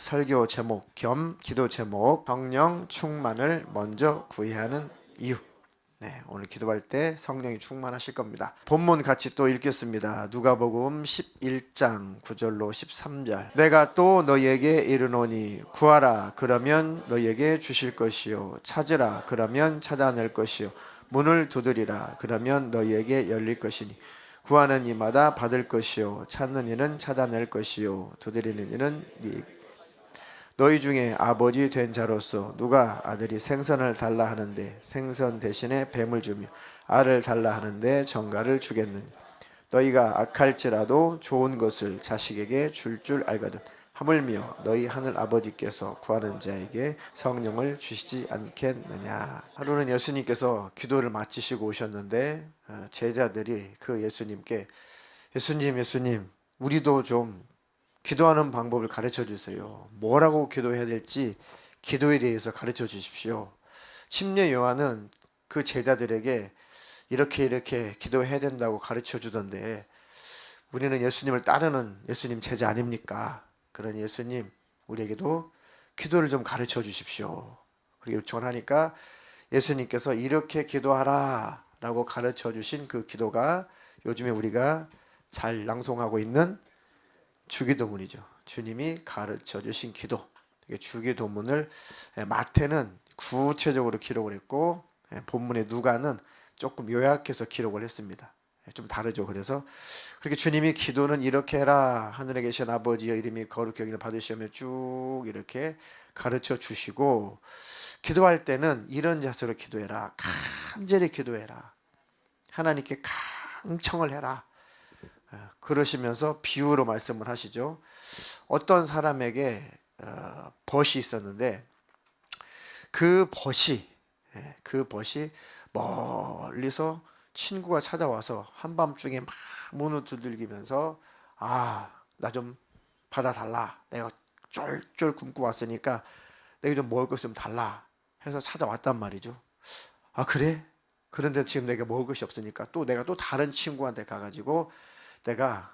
설교 제목 겸 기도 제목, 성령 충만을 먼저 구해야 하는 이유. 오늘 기도할 때 성령이 충만하실 겁니다. 본문 같이 또 읽겠습니다. 누가복음 11장 9절로 13절. 내가 또 너희에게 이르노니 구하라 그러면 너희에게 주실 것이요 찾으라 그러면 찾아낼 것이요 문을 두드리라 그러면 너희에게 열릴 것이니 구하는 이마다 받을 것이요 찾는 이는 찾아낼 것이요 두드리는 이는 너희 중에 아버지 된 자로서 누가 아들이 생선을 달라 하는데 생선 대신에 뱀을 주며 알을 달라 하는데 정갈을 주겠느냐. 너희가 악할지라도 좋은 것을 자식에게 줄 알거든. 하물며 너희 하늘 아버지께서 구하는 자에게 성령을 주시지 않겠느냐. 하루는 예수님께서 기도를 마치시고 오셨는데 제자들이 그 예수님께 예수님 우리도 좀 기도하는 방법을 가르쳐 주세요. 뭐라고 기도해야 될지 기도에 대해서 가르쳐 주십시오. 침례 요한은 그 제자들에게 이렇게 기도해야 된다고 가르쳐 주던데 우리는 예수님을 따르는 예수님 제자 아닙니까? 그러니 예수님 우리에게도 기도를 좀 가르쳐 주십시오. 그렇게 요청을 하니까 예수님께서 이렇게 기도하라 라고 가르쳐 주신 그 기도가 요즘에 우리가 잘 낭송하고 있는 주기도문이죠. 주님이 가르쳐 주신 기도. 주기도문을 마태는 구체적으로 기록을 했고 본문의 누가는 조금 요약해서 기록을 했습니다. 좀 다르죠. 그래서 그렇게 주님이 기도는 이렇게 해라. 하늘에 계신 아버지여 이름이 거룩히 여김을 받으시며 쭉 이렇게 가르쳐 주시고 기도할 때는 이런 자세로 기도해라. 간절히 기도해라. 하나님께 강청을 해라. 그러시면서 비유로 말씀을 하시죠. 어떤 사람에게 벗이 있었는데 그 벗이 멀리서 친구가 찾아와서 한밤중에 막 문을 두들기면서 나 좀 받아달라. 내가 쫄쫄 굶고 왔으니까 내가 좀 먹을 것 좀 달라 해서 찾아왔단 말이죠. 그래? 그런데 지금 내가 먹을 것이 없으니까 또 내가 또 다른 친구한테 가가지고 내가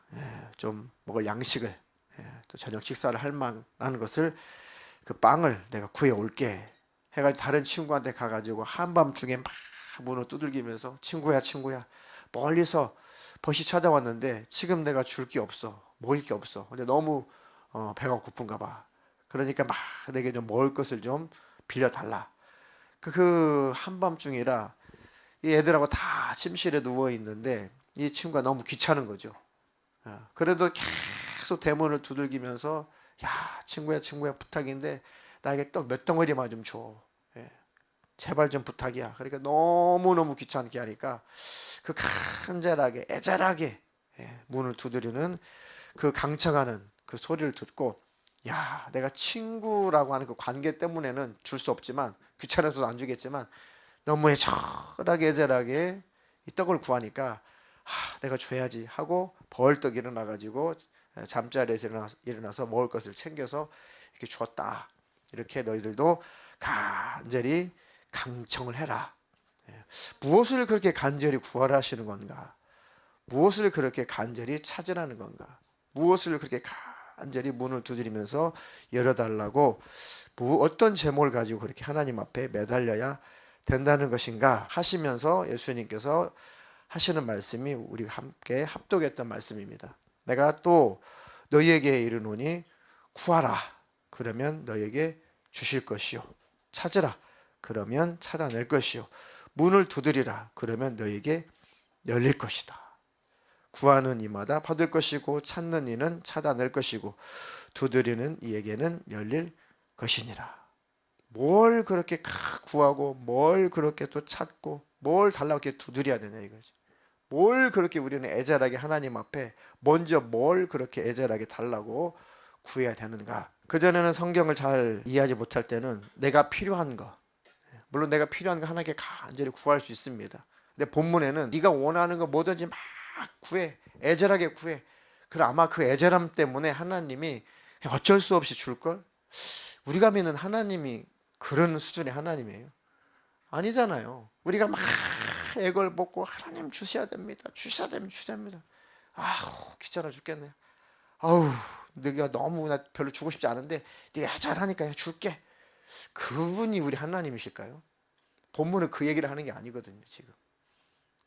좀 먹을 양식을 또 저녁 식사를 할 만한 것을 그 빵을 내가 구해 올게 해가지고 다른 친구한테 가가지고 한밤중에 막 문을 두들기면서 친구야 멀리서 벗이 찾아왔는데 지금 내가 줄 게 없어 먹을 게 없어 근데 너무 배가 고픈가 봐 그러니까 막 내게 좀 먹을 것을 좀 빌려달라 그 한밤중이라 이 애들하고 다 침실에 누워 있는데 이 친구가 너무 귀찮은 거죠. 그래도 계속 대문을 두들기면서 야 친구야 부탁인데 나에게 떡 몇 덩어리만 좀 줘. 제발 좀 부탁이야. 그러니까 너무너무 귀찮게 하니까 그 간절하게 애절하게 문을 두드리는 그 강청하는 그 소리를 듣고 야 내가 친구라고 하는 그 관계 때문에는 줄 수 없지만 귀찮아서도 안 주겠지만 너무 애절하게 이 떡을 구하니까 내가 줘야지 하고 벌떡 일어나가지고 잠자리에서 일어나서 먹을 것을 챙겨서 이렇게 주었다. 이렇게 너희들도 간절히 강청을 해라. 무엇을 그렇게 간절히 구하라 하시는 건가? 무엇을 그렇게 간절히 찾으라는 건가? 무엇을 그렇게 간절히 문을 두드리면서 열어달라고 어떤 제목을 가지고 그렇게 하나님 앞에 매달려야 된다는 것인가 하시면서 예수님께서 하시는 말씀이 우리가 함께 합독했던 말씀입니다. 내가 또 너희에게 이르노니 구하라 그러면 너희에게 주실 것이요 찾으라 그러면 찾아낼 것이요 문을 두드리라 그러면 너희에게 열릴 것이다. 구하는 이마다 받을 것이고 찾는 이는 찾아낼 것이고 두드리는 이에게는 열릴 것이니라. 뭘 그렇게 구하고 뭘 그렇게 또 찾고 뭘 달라고 이렇게 두드려야 되냐 이거지. 뭘 그렇게 우리는 애절하게 하나님 앞에 먼저 뭘 그렇게 애절하게 달라고 구해야 되는가. 그전에는 성경을 잘 이해하지 못할 때는 내가 필요한 거 물론 내가 필요한 거 하나님께 간절히 구할 수 있습니다. 근데 본문에는 네가 원하는 거 뭐든지 막 구해 애절하게 구해. 그럼 아마 그 애절함 때문에 하나님이 어쩔 수 없이 줄걸. 우리가 믿는 하나님이 그런 수준의 하나님이에요. 아니잖아요. 우리가 막 애걸 먹고 하나님 주셔야 됩니다. 주셔야 됩니다. 아우 귀찮아 죽겠네. 아우 네가 너무 나 별로 주고 싶지 않은데 네가 잘하니까 그냥 줄게. 그분이 우리 하나님이실까요? 본문은 그 얘기를 하는 게 아니거든요. 지금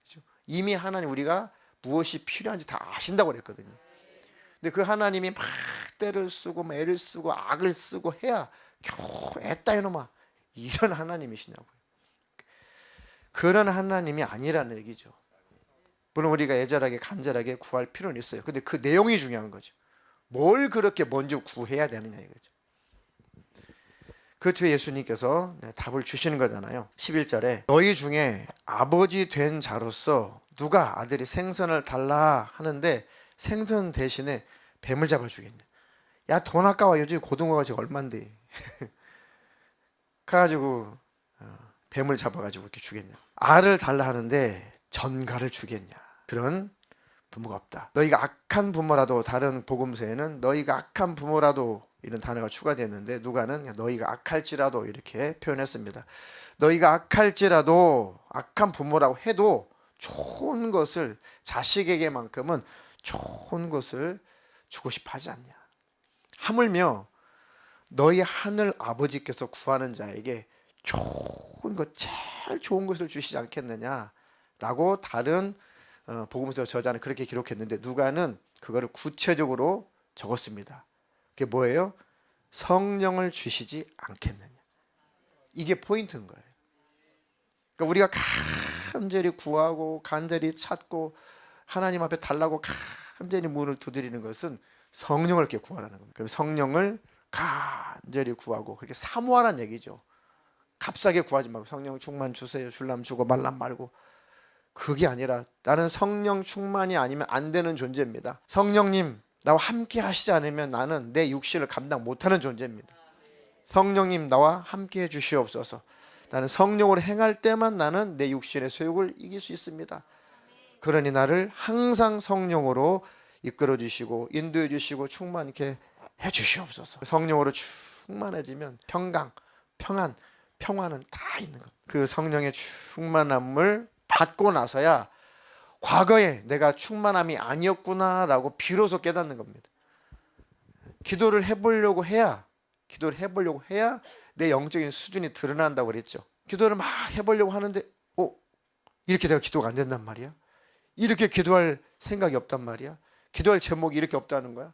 그렇죠? 이미 하나님 우리가 무엇이 필요한지 다 아신다고 그랬거든요. 근데 그 하나님이 막 때를 쓰고 애를 쓰고 악을 쓰고 해야 겨우 애따 이놈아, 이런 하나님이시냐고요. 그런 하나님이 아니라는 얘기죠. 물론 우리가 애절하게 간절하게 구할 필요는 있어요. 근데 그 내용이 중요한 거죠. 뭘 그렇게 먼저 구해야 되느냐 이거죠. 그 주 예수님께서 답을 주시는 거잖아요. 11절에 너희 중에 아버지 된 자로서 누가 아들이 생선을 달라 하는데 생선 대신에 뱀을 잡아주겠냐. 야, 돈 아까워. 요즘 고등어가 지금 얼만데. 가가지고 뱀을 잡아가지고 이렇게 주겠냐. 알을 달라 하는데 전갈을 주겠냐. 그런 부모가 없다. 너희가 악한 부모라도, 다른 복음서에는 너희가 악한 부모라도 이런 단어가 추가되었는데 누가는 너희가 악할지라도 이렇게 표현했습니다. 너희가 악할지라도, 악한 부모라고 해도 좋은 것을, 자식에게만큼은 좋은 것을 주고 싶어 하지 않냐. 하물며 너희 하늘 아버지께서 구하는 자에게 좋은 것, 제일 좋은 것을 주시지 않겠느냐라고 다른 복음서 저자는 그렇게 기록했는데 누가는 그거를 구체적으로 적었습니다. 그게 뭐예요? 성령을 주시지 않겠느냐. 이게 포인트인 거예요. 그러니까 우리가 간절히 구하고 간절히 찾고 하나님 앞에 달라고 간절히 문을 두드리는 것은 성령을 이렇게 구하라는 겁니다. 그럼 성령을 간절히 구하고 그렇게 사모하라는 얘기죠. 값싸게 구하지 말고 성령 충만 주세요. 줄라면 주고 말라면 말고. 그게 아니라 나는 성령 충만이 아니면 안 되는 존재입니다. 성령님 나와 함께 하시지 않으면 나는 내 육신을 감당 못하는 존재입니다. 성령님 나와 함께 해 주시옵소서. 나는 성령으로 행할 때만 나는 내 육신의 소욕을 이길 수 있습니다. 그러니 나를 항상 성령으로 이끌어 주시고 인도해 주시고 충만케 해 주시옵소서. 성령으로 충만해지면 평강, 평안, 평화는 다 있는 것. 그 성령의 충만함을 받고 나서야 과거에 내가 충만함이 아니었구나라고 비로소 깨닫는 겁니다. 기도를 해보려고 해야 내 영적인 수준이 드러난다고 그랬죠. 기도를 막 해보려고 하는데 이렇게 내가 기도가 안 된단 말이야. 이렇게 기도할 생각이 없단 말이야. 기도할 제목이 이렇게 없다는 거야.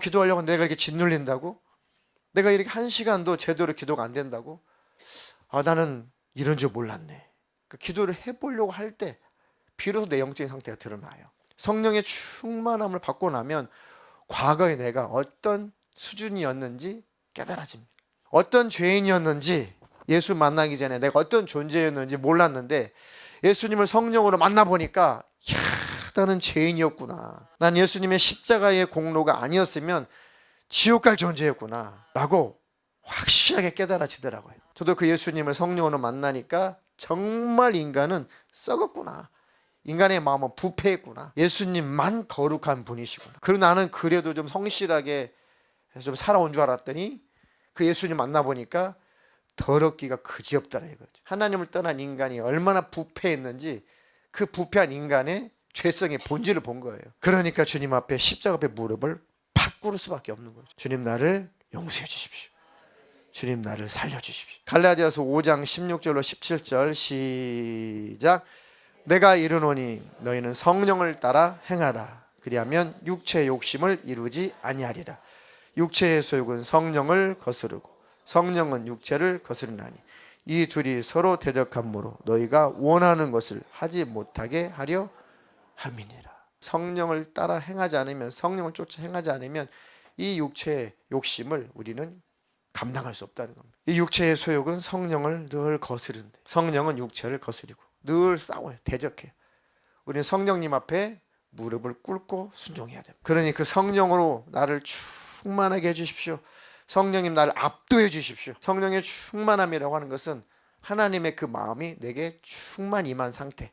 기도하려고 내가 이렇게 짓눌린다고? 내가 이렇게 1시간도 제대로 기도가 안 된다고? 나는 이런 줄 몰랐네. 그 기도를 해보려고 할 때 비로소 내 영적인 상태가 드러나요. 성령의 충만함을 받고 나면 과거에 내가 어떤 수준이었는지 깨달아집니다. 어떤 죄인이었는지, 예수 만나기 전에 내가 어떤 존재였는지 몰랐는데 예수님을 성령으로 만나보니까 나는 죄인이었구나. 난 예수님의 십자가의 공로가 아니었으면 지옥 갈 존재였구나 라고 확실하게 깨달아지더라고요. 저도 그 예수님을 성령으로 만나니까 정말 인간은 썩었구나. 인간의 마음은 부패했구나. 예수님만 거룩한 분이시구나. 그리고 나는 그래도 좀 성실하게 좀 살아온 줄 알았더니 그 예수님 만나보니까 더럽기가 그지없더라 이거죠. 하나님을 떠난 인간이 얼마나 부패했는지 그 부패한 인간의 죄성의 본질을 본 거예요. 그러니까 주님 앞에 십자가 앞에 무릎을 팍 꿇을 수밖에 없는 거죠. 주님 나를 용서해 주십시오. 주님 나를 살려주십시오. 갈라디아서 5장 16절로 17절 시작. 내가 이르노니 너희는 성령을 따라 행하라. 그리하면 육체의 욕심을 이루지 아니하리라. 육체의 소욕은 성령을 거스르고 성령은 육체를 거스르나니 이 둘이 서로 대적함으로 너희가 원하는 것을 하지 못하게 하려 함이니라. 성령을 따라 행하지 않으면, 성령을 쫓아 행하지 않으면 이 육체의 욕심을 우리는 감당할 수 없다는 겁니다. 이 육체의 소욕은 성령을 늘 거스른데 성령은 육체를 거스리고 늘 싸워요. 대적해요. 우리는 성령님 앞에 무릎을 꿇고 순종해야 됩니다. 그러니 그 성령으로 나를 충만하게 해주십시오. 성령님 나를 압도해 주십시오. 성령의 충만함이라고 하는 것은 하나님의 그 마음이 내게 충만 임한 상태,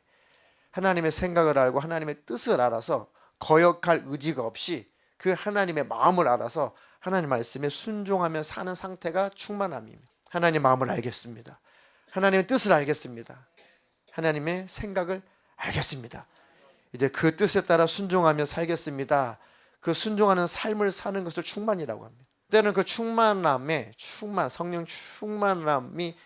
하나님의 생각을 알고 하나님의 뜻을 알아서 거역할 의지가 없이 그 하나님의 마음을 알아서 하나님 말씀에 순종하며 사는 상태가 충만함입니다. 하나님의 마음을 알겠습니다. 하나님의 뜻을 알겠습니다. 하나님의 생각을 알겠습니다. 이제 그 뜻에 따라 순종하며 살겠습니다. 그 순종하는 삶을 사는 것을 충만이라고 합니다. 때는 그 충만함에 성령 충만함이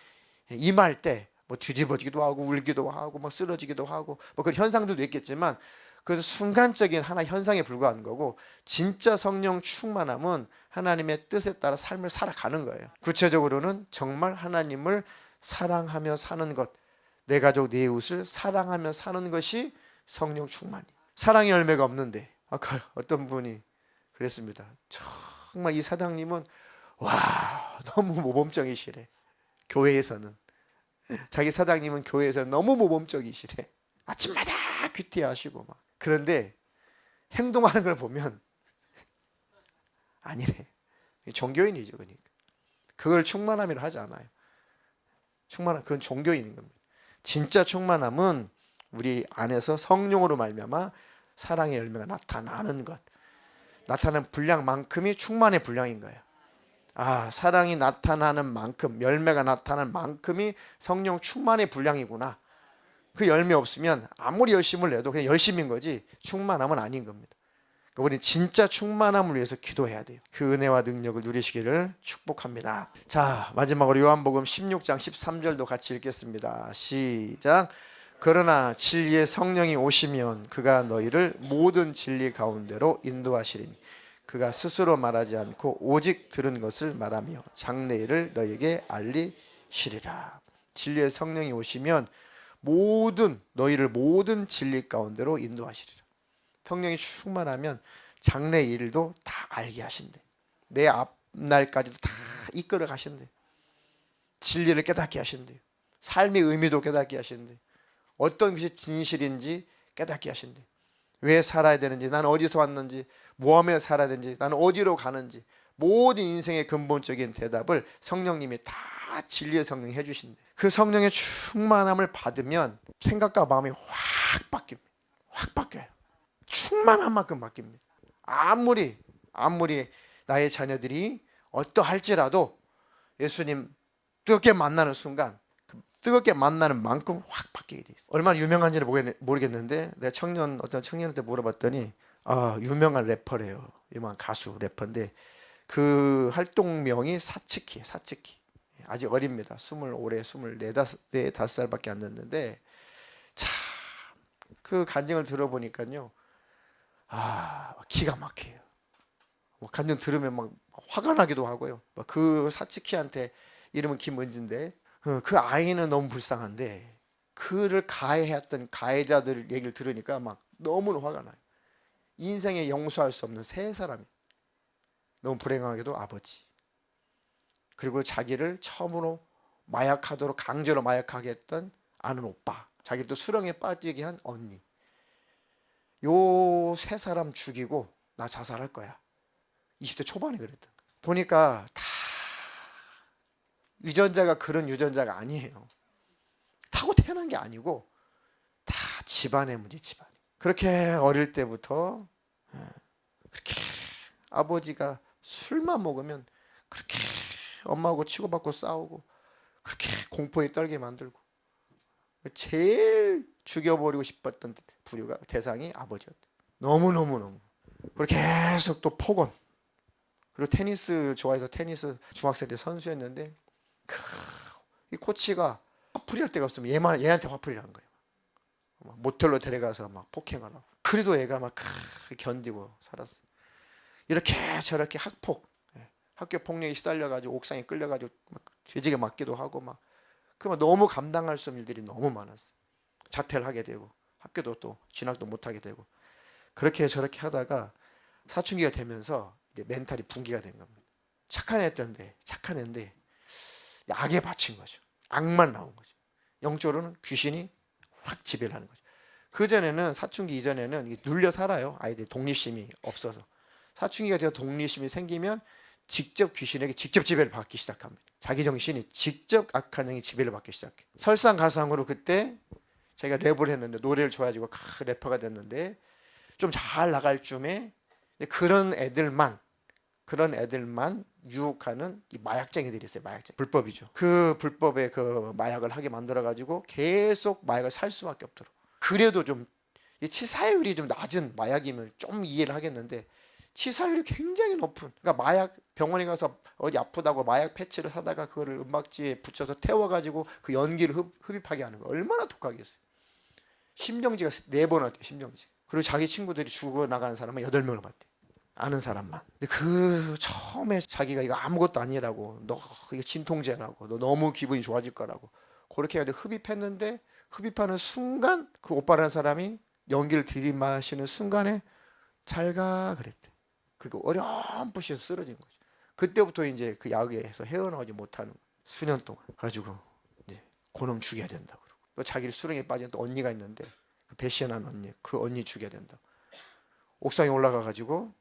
임할 때 뭐 뒤집어지기도 하고 울기도 하고 뭐 쓰러지기도 하고 뭐 그런 현상들도 있겠지만 그 순간적인 하나 현상에 불과한 거고, 진짜 성령 충만함은 하나님의 뜻에 따라 삶을 살아가는 거예요. 구체적으로는 정말 하나님을 사랑하며 사는 것, 내 가족 내 이웃을 사랑하며 사는 것이 성령 충만이에요. 사랑의 열매가 없는데, 아까 어떤 분이 그랬습니다. 정말 이 사장님은 와 너무 모범적이시래. 교회에서는 자기 사장님은 교회에서 너무 모범적이시래. 아침마다 큐티하시고 막. 그런데 행동하는 걸 보면 아니래. 종교인이죠. 그러니까 그걸 충만함이라 하지 않아요. 그건 종교인인 겁니다. 진짜 충만함은 우리 안에서 성령으로 말미암아 사랑의 열매가 나타나는 것, 나타나는 분량만큼이 충만의 분량인 거예요. 사랑이 나타나는 만큼, 열매가 나타나는 만큼이 성령 충만의 분량이구나. 그 열매 없으면 아무리 열심을 내도 그냥 열심인 거지 충만함은 아닌 겁니다. 그러니까 우리는 진짜 충만함을 위해서 기도해야 돼요. 그 은혜와 능력을 누리시기를 축복합니다. 자, 마지막으로 요한복음 16장 13절도 같이 읽겠습니다. 시작. 그러나 진리의 성령이 오시면 그가 너희를 모든 진리 가운데로 인도하시리니 그가 스스로 말하지 않고 오직 들은 것을 말하며 장래 일을 너희에게 알리시리라. 진리의 성령이 오시면 너희를 모든 진리 가운데로 인도하시리라. 성령이 충만하면 장래 일도 다 알게 하신대. 내 앞날까지도 다 이끌어 가신대. 진리를 깨닫게 하신대요. 삶의 의미도 깨닫게 하신대. 어떤 것이 진실인지 깨닫게 하신대. 왜 살아야 되는지, 나는 어디서 왔는지, 무엇에 살아야 되는지, 나는 어디로 가는지, 모든 인생의 근본적인 대답을 성령님이 다 진리의 성령이 해주신대. 그 성령의 충만함을 받으면 생각과 마음이 확 바뀝니다. 확 바뀌어요. 충만한 만큼 바뀝니다. 아무리 나의 자녀들이 어떠할지라도 예수님 뜨겁게 만나는 순간, 뜨겁게 만나는 만큼 확 바뀌게 돼 있어요. 얼마나 유명한지는 모르겠는데 내가 어떤 청년한테 물어봤더니 유명한 래퍼래요. 유명한 가수 래퍼인데 그 활동명이 사츠키예요. 사츠키. 아직 어립니다. 올해 24살밖에 안 됐는데 참 그 간증을 들어보니까요, 기가 막혀요. 간증 들으면 막 화가 나기도 하고요. 그 사츠키한테, 이름은 김은지인데 그 아이는 너무 불쌍한데 그를 가해했던 가해자들 얘기를 들으니까 막 너무 화가 나요. 인생에 용서할 수 없는 세 사람이, 너무 불행하게도 아버지, 그리고 자기를 처음으로 마약하도록 강제로 마약하게 했던 아는 오빠, 자기를 또 수렁에 빠지게 한 언니, 요 세 사람 죽이고 나 자살할 거야. 20대 초반에 그랬던 거야. 보니까 다 유전자가 그런 유전자가 아니에요. 타고 태어난 게 아니고 다 집안의 문제, 집안. 그렇게 어릴 때부터 그렇게 아버지가 술만 먹으면 그렇게 엄마하고 치고받고 싸우고 그렇게 공포에 떨게 만들고 제일 죽여버리고 싶었던 부류가 대상이 아버지였대. 너무 그리고 계속 또 폭언, 그리고 테니스 좋아해서 테니스 중학생 때 선수였는데 이 코치가 화풀이 할 데가 없으면 얘한테 화풀이를 한 거예요. 모텔로 데려가서 막 폭행을 하고. 그래도 얘가 막 견디고 살았어요. 이렇게 저렇게 학교 폭력에 시달려가지고 옥상에 끌려가지고 죄지게 맞기도 하고 막 너무 감당할 수 없는 일들이 너무 많았어요. 자퇴를 하게 되고 학교도 또 진학도 못하게 되고 그렇게 저렇게 하다가 사춘기가 되면서 이제 멘탈이 붕괴가 된 겁니다. 착한 애인데 악에 바친 거죠. 악만 나온 거죠. 영적으로는 귀신이 확 지배를 하는 거죠. 그전에는, 사춘기 이전에는 눌려 살아요. 아이들이 독립심이 없어서. 사춘기가 돼서 독립심이 생기면 직접 귀신에게 직접 지배를 받기 시작합니다. 자기 정신이 직접 악한 영이 지배를 받기 시작해요. 설상가상으로 그때 제가 랩을 했는데, 노래를 좋아해가지고 래퍼가 됐는데 좀 잘 나갈 쯤에 그런 애들만 유혹하는 이 마약쟁이들이 있어요. 마약쟁이. 불법이죠. 그 불법의 그 마약을 하게 만들어가지고 계속 마약을 살 수밖에 없도록. 그래도 좀 치사율이 좀 낮은 마약이면 좀 이해를 하겠는데 치사율이 굉장히 높은. 그러니까 마약 병원에 가서 어디 아프다고 마약 패치를 사다가 그거를 은박지에 붙여서 태워가지고 그 연기를 흡입하게 하는 거 얼마나 독하겠어요. 심정지가 4번 왔대 심정지. 그리고 자기 친구들이 죽어 나가는 사람은 8명을 봤대. 아는 사람만. 근데 그 처음에 자기가 이거 아무것도 아니라고, 너 이거 진통제라고, 너 너무 기분이 좋아질 거라고 그렇게 해가지고 흡입했는데, 흡입하는 순간 그 오빠라는 사람이 연기를 들이마시는 순간에 잘가 그랬대. 그거 어렴풋이 쓰러진 거죠. 그때부터 이제 그 약에서 헤어나오지 못하는 거예요. 수년 동안 가지고 이제 그놈 죽여야 된다고 그러고, 또 자기를 수렁에 빠진 또 언니가 있는데 그 배신한 언니, 그 언니 죽여야 된다. 옥상에 올라가 가지고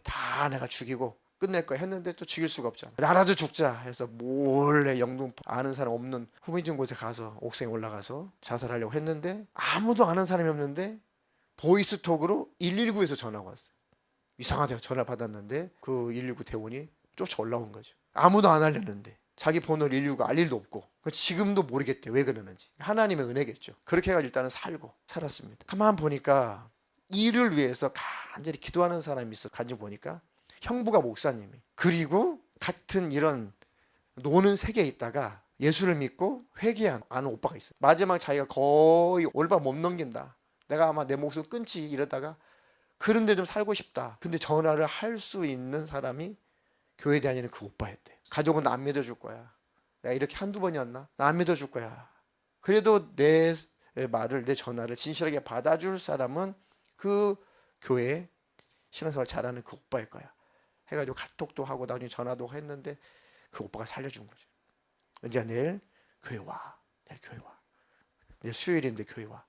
다 내가 죽이고 끝낼 거야 했는데 또 죽일 수가 없잖아. 나라도 죽자 해서 몰래 영등포 아는 사람 없는 후미진 곳에 가서 옥상에 올라가서 자살하려고 했는데 아무도 아는 사람이 없는데 보이스톡으로 119에서 전화가 왔어요. 이상하대요. 전화 받았는데 그 119 대원이 쫓아 올라온 거죠. 아무도 안 알렸는데 자기 번호를 119가 알 일도 없고 지금도 모르겠대 왜 그러는지. 하나님의 은혜겠죠. 그렇게 해가지고 일단은 살았습니다. 가만 보니까 이를 위해서 간절히 기도하는 사람이 있어. 간증 보니까 형부가 목사님이, 그리고 같은 이런 노는 세계에 있다가 예수를 믿고 회개한 아는 오빠가 있어요. 마지막 자기가 거의 올바 못 넘긴다, 내가 아마 내 목숨 끊지 이러다가 그런데 좀 살고 싶다. 근데 전화를 할 수 있는 사람이 교회 다니는 그 오빠였대. 가족은 나 안 믿어줄 거야. 내가 이렇게 한두 번이었나? 나 안 믿어줄 거야. 그래도 내 말을, 내 전화를 진실하게 받아줄 사람은 그 교회에 신앙생활 잘하는 그 오빠일 거야. 해가지고 카톡도 하고 나중에 전화도 했는데 그 오빠가 살려준 거죠. 이제 내일 교회 와. 내일 교회 와. 내일 수요일인데 교회 와.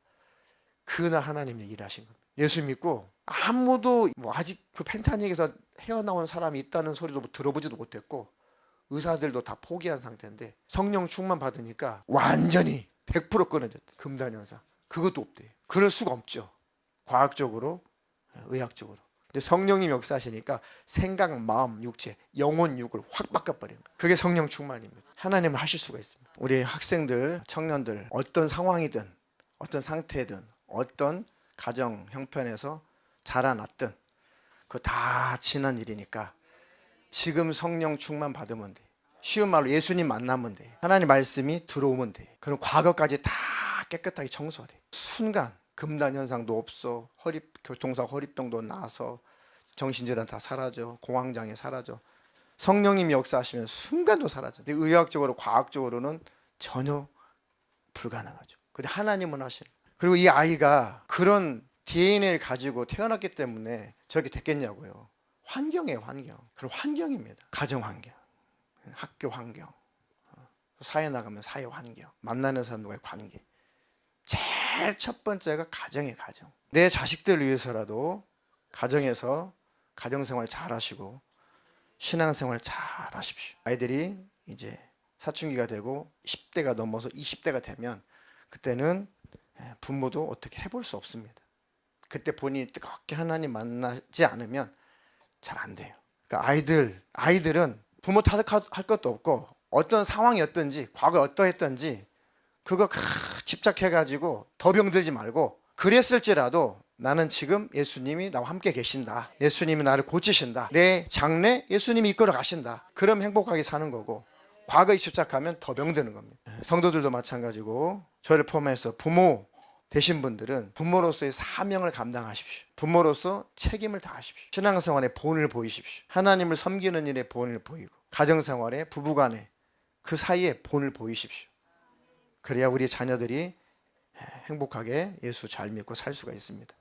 그날 하나님이 일하신 겁니다. 예수 믿고 아무도 아직 그 펜타닉에서 헤어나온 사람이 있다는 소리도 들어보지도 못했고 의사들도 다 포기한 상태인데 성령 충만 받으니까 완전히 100% 끊어졌대. 금단현상. 그것도 없대. 그럴 수가 없죠. 과학적으로, 의학적으로. 근데 성령님 역사하시니까 생각, 마음, 육체, 영혼, 육을 확 바꿔버리는 거예요. 그게 성령 충만입니다. 하나님은 하실 수가 있습니다. 우리 학생들, 청년들 어떤 상황이든 어떤 상태든 어떤 가정 형편에서 자라났든 그거 다 지난 일이니까 지금 성령 충만 받으면 돼. 쉬운 말로 예수님 만나면 돼. 하나님 말씀이 들어오면 돼. 그럼 과거까지 다 깨끗하게 청소돼. 순간 금단 현상도 없어. 교통사고 허리병도 나서 정신질환 다 사라져. 공황장애 사라져. 성령님이 역사하시면 순간도 사라져. 근데 의학적으로 과학적으로는 전혀 불가능하죠. 근데 하나님은 하시는. 그리고 이 아이가 그런 DNA를 가지고 태어났기 때문에 저렇게 됐겠냐고요. 환경이에요, 환경. 그런 환경입니다. 가정 환경, 학교 환경, 사회 나가면 사회 환경, 만나는 사람과의 관계. 제일 첫 번째가 가정의 가정. 내 자식들을 위해서라도 가정에서 가정생활 잘 하시고 신앙생활 잘 하십시오. 아이들이 이제 사춘기가 되고 10대가 넘어서 20대가 되면 그때는 부모도 어떻게 해볼 수 없습니다. 그때 본인이 뜨겁게 하나님 만나지 않으면 잘 안 돼요. 그러니까 아이들은 부모 탓할 것도 없고 어떤 상황이었든지 과거에 어떠했든지 그거 집착해가지고 더 병들지 말고, 그랬을지라도 나는 지금 예수님이 나와 함께 계신다. 예수님이 나를 고치신다. 내 장래 예수님이 이끌어 가신다. 그럼 행복하게 사는 거고, 과거에 집착하면 더 병드는 겁니다. 성도들도 마찬가지고 저를 포함해서 부모 되신 분들은 부모로서의 사명을 감당하십시오. 부모로서 책임을 다하십시오. 신앙생활에 본을 보이십시오. 하나님을 섬기는 일에 본을 보이고 가정생활에 부부간에 그 사이에 본을 보이십시오. 그래야 우리 자녀들이 행복하게 예수 잘 믿고 살 수가 있습니다.